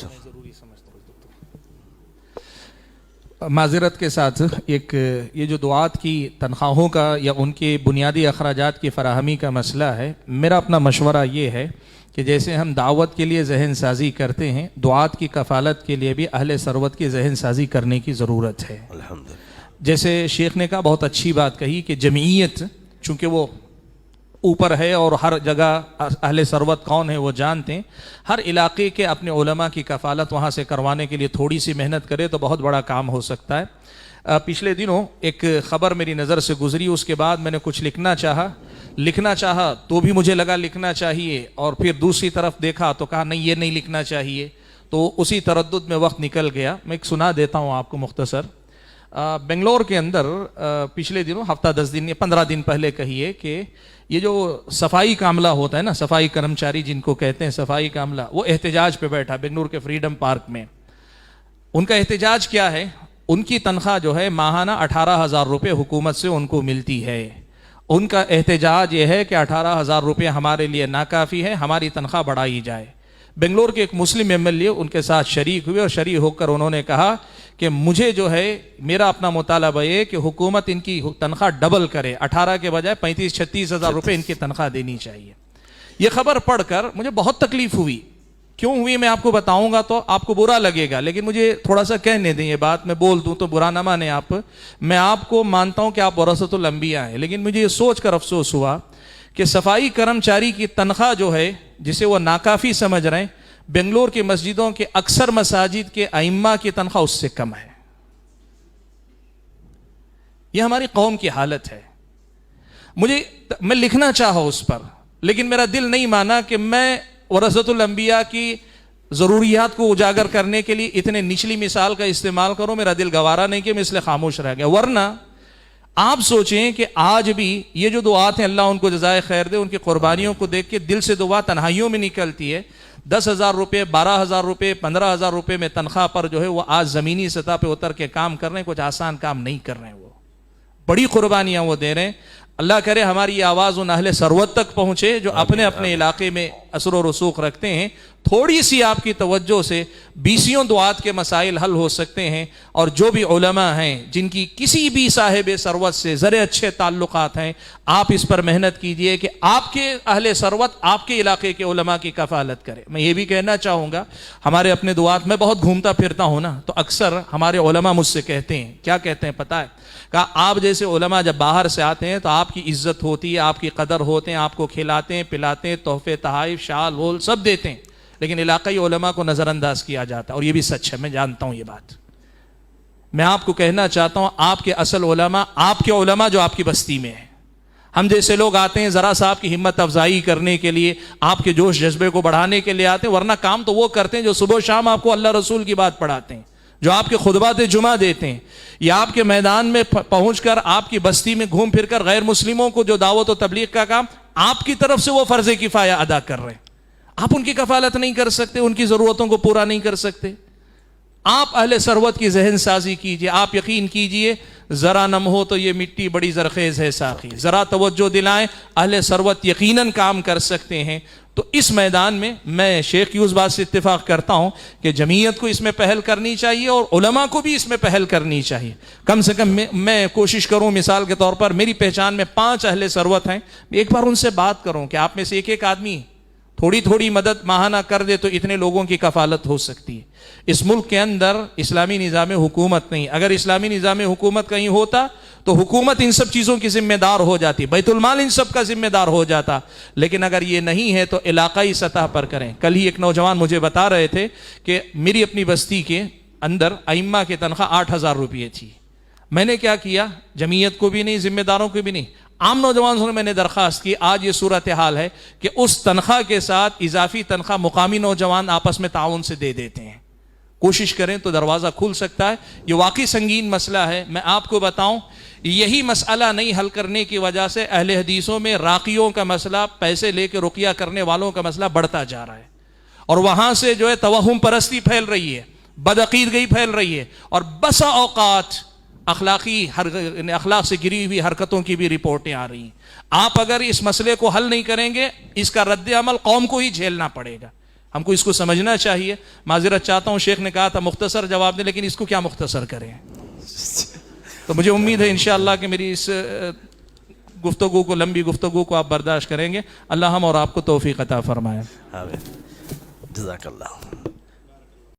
میں ضروری سمجھتا ہوں. معذرت کے ساتھ ایک یہ جو دعات کی تنخواہوں کا یا ان کے بنیادی اخراجات کی فراہمی کا مسئلہ ہے، میرا اپنا مشورہ یہ ہے کہ جیسے ہم دعوت کے لیے ذہن سازی کرتے ہیں، دعات کی کفالت کے لیے بھی اہل ثروت کی ذہن سازی کرنے کی ضرورت ہے. جیسے شیخ نے کہا، بہت اچھی بات کہی کہ جمعیت چونکہ وہ اوپر ہے اور ہر جگہ اہل ثروت کون ہے وہ جانتے ہیں، ہر علاقے کے اپنے علماء کی کفالت وہاں سے کروانے کے لیے تھوڑی سی محنت کرے تو بہت بڑا کام ہو سکتا ہے. پچھلے دنوں ایک خبر میری نظر سے گزری، اس کے بعد میں نے کچھ لکھنا چاہا تو بھی مجھے لگا لکھنا چاہیے، اور پھر دوسری طرف دیکھا تو کہا نہیں یہ نہیں لکھنا چاہیے، تو اسی تردد میں وقت نکل گیا. میں ایک سنا دیتا ہوں آپ کو مختصر. بنگلور کے اندر پچھلے دنوں ہفتہ 10 دن یا 15 دن پہلے کہیے کہ یہ جو صفائی کا عملہ ہوتا ہے نا، صفائی کرمچاری جن کو کہتے ہیں، صفائی کا عملہ، وہ احتجاج پہ بیٹھا بنگلور کے فریڈم پارک میں. ان کا احتجاج کیا ہے؟ ان کی تنخواہ جو ہے ماہانہ 18,000 روپے حکومت سے ان کو ملتی ہے. ان کا احتجاج یہ ہے کہ 18,000 روپے ہمارے لیے ناکافی ہے، ہماری تنخواہ بڑھائی جائے. بنگلور کے ایک مسلم ایم ایل اے ان کے ساتھ شریک ہوئے، اور شریک ہو کر انہوں نے کہا کہ مجھے جو ہے میرا اپنا مطالبہ یہ کہ حکومت ان کی تنخواہ ڈبل کرے، 18 کے بجائے 35-36 ہزار روپے ان کی تنخواہ دینی چاہیے. یہ خبر پڑھ کر مجھے بہت تکلیف ہوئی. کیوں ہوئی میں آپ کو بتاؤں گا تو آپ کو برا لگے گا، لیکن مجھے تھوڑا سا کہنے دیں یہ بات، میں بول دوں تو برا نہ مانے آپ. میں آپ کو مانتا ہوں کہ آپ ورثۃ الانبیاء ہیں، لیکن مجھے یہ سوچ کر افسوس ہوا کہ صفائی کرمچاری کی تنخواہ جو ہے جسے وہ ناکافی سمجھ رہے ہیں، بنگلور کی مسجدوں کے اکثر مساجد کے ائمہ کی تنخواہ اس سے کم ہے. یہ ہماری قوم کی حالت ہے. میں لکھنا چاہا اس پر، لیکن میرا دل نہیں مانا کہ میں ورثۃ الانبیاء کی ضروریات کو اجاگر کرنے کے لیے اتنے نچلی مثال کا استعمال کروں. میرا دل گوارا نہیں کہ میں اس لیے خاموش رہ گیا. ورنہ آپ سوچیں کہ آج بھی یہ جو دعات ہیں، اللہ ان کو جزائے خیر دے، ان کی قربانیوں کو دیکھ کے دل سے دعا تنہائیوں میں نکلتی ہے. 10,000 روپے، 12,000 روپے، 15,000 روپے میں تنخواہ پر جو ہے وہ آج زمینی سطح پہ اتر کے کام کر رہے ہیں. کچھ آسان کام نہیں کر رہے ہیں، وہ بڑی قربانیاں وہ دے رہے ہیں. اللہ کرے ہماری یہ آواز ان اہل ثروت تک پہنچے جو اپنے اپنے علاقے میں اثر و رسوخ رکھتے ہیں. تھوڑی سی آپ کی توجہ سے 20 دعات کے مسائل حل ہو سکتے ہیں. اور جو بھی علماء ہیں جن کی کسی بھی صاحب ثروت سے ذرے اچھے تعلقات ہیں، آپ اس پر محنت کیجئے کہ آپ کے اہل ثروت آپ کے علاقے کے علماء کی کفالت کرے. میں یہ بھی کہنا چاہوں گا، ہمارے اپنے دعات میں بہت گھومتا پھرتا ہوں نا، تو اکثر ہمارے علماء مجھ سے کہتے ہیں، کیا کہتے ہیں پتہ ہے؟ کہ آپ جیسے علماء جب باہر سے آتے ہیں تو آپ کی عزت ہوتی ہے، آپ کی قدر ہوتے ہیں، آپ کو کھلاتے ہیں، پلاتے ہیں، تحفے تحائف شال وول سب دیتے ہیں، لیکن علاقائی علماء کو نظر انداز کیا جاتا ہے. اور یہ بھی سچ ہے، میں جانتا ہوں یہ بات. میں آپ کو کہنا چاہتا ہوں، آپ کے اصل علماء آپ کے علماء جو آپ کی بستی میں ہیں. ہم جیسے لوگ آتے ہیں ذرا سا آپ کی ہمت افزائی کرنے کے لیے، آپ کے جوش جذبے کو بڑھانے کے لیے آتے ہیں، ورنہ کام تو وہ کرتے ہیں جو صبح و شام آپ کو اللہ رسول کی بات پڑھاتے ہیں، جو آپ کے خطبات جمعہ دیتے ہیں، یا آپ کے میدان میں پہنچ کر آپ کی بستی میں گھوم پھر کر غیر مسلموں کو جو دعوت و تبلیغ کا کام آپ کی طرف سے وہ فرض کفایہ ادا کر رہے ہیں. آپ ان کی کفالت نہیں کر سکتے، ان کی ضرورتوں کو پورا نہیں کر سکتے. آپ اہل ثروت کی ذہن سازی کیجئے. آپ یقین کیجئے، ذرا نم ہو تو یہ مٹی بڑی زرخیز ہے ساقی. ذرا توجہ دلائیں، اہل ثروت یقیناً کام کر سکتے ہیں. تو اس میدان میں میں شیخ کی اس بات سے اتفاق کرتا ہوں کہ جمعیت کو اس میں پہل کرنی چاہیے اور علماء کو بھی اس میں پہل کرنی چاہیے. کم سے کم میں کوشش کروں، مثال کے طور پر میری پہچان میں 5 اہل ثروت ہیں، ایک بار ان سے بات کروں کہ آپ میں سے ایک آدمی تھوڑی تھوڑی مدد ماہانہ کر دے تو اتنے لوگوں کی کفالت ہو سکتی ہے. اس ملک کے اندر اسلامی نظام حکومت نہیں. اگر اسلامی نظام حکومت کہیں ہوتا تو حکومت ان سب چیزوں کی ذمہ دار ہو جاتی، بیت المال ان سب کا ذمہ دار ہو جاتا. لیکن اگر یہ نہیں ہے تو علاقائی سطح پر کریں. کل ہی ایک نوجوان مجھے بتا رہے تھے کہ میری اپنی بستی کے اندر ائمہ کی تنخواہ 8,000 روپے تھی. میں نے کیا کیا؟ جمعیت کو بھی نہیں، ذمہ داروں کو بھی نہیں، عام نوجوانوں سے میں نے درخواست کی. آج یہ صورتحال ہے کہ اس تنخواہ کے ساتھ اضافی تنخواہ مقامی نوجوان آپس میں تعاون سے دے دیتے ہیں. کوشش کریں تو دروازہ کھل سکتا ہے. یہ واقعی سنگین مسئلہ ہے. میں آپ کو بتاؤں، یہی مسئلہ نہیں حل کرنے کی وجہ سے اہل حدیثوں میں راقیوں کا مسئلہ، پیسے لے کے رقیہ کرنے والوں کا مسئلہ بڑھتا جا رہا ہے. اور وہاں سے جو ہے توہم پرستی پھیل رہی ہے، بدعقیدگی پھیل رہی ہے، اور بسا اوقات اخلاق سے گری ہوئی حرکتوں کی بھی رپورٹیں آ رہی ہیں. آپ اگر اس مسئلے کو حل نہیں کریں گے، اس کا رد عمل قوم کو ہی جھیلنا پڑے گا. ہم کو اس کو سمجھنا چاہیے. معذرت چاہتا ہوں، شیخ نے کہا تھا مختصر جواب دیں، لیکن اس کو کیا مختصر کریں. تو مجھے امید ہے انشاءاللہ کہ میری اس گفتگو کو، لمبی گفتگو کو آپ برداشت کریں گے. اللہ ہم اور آپ کو توفیق عطا فرمائے. جزاک اللہ.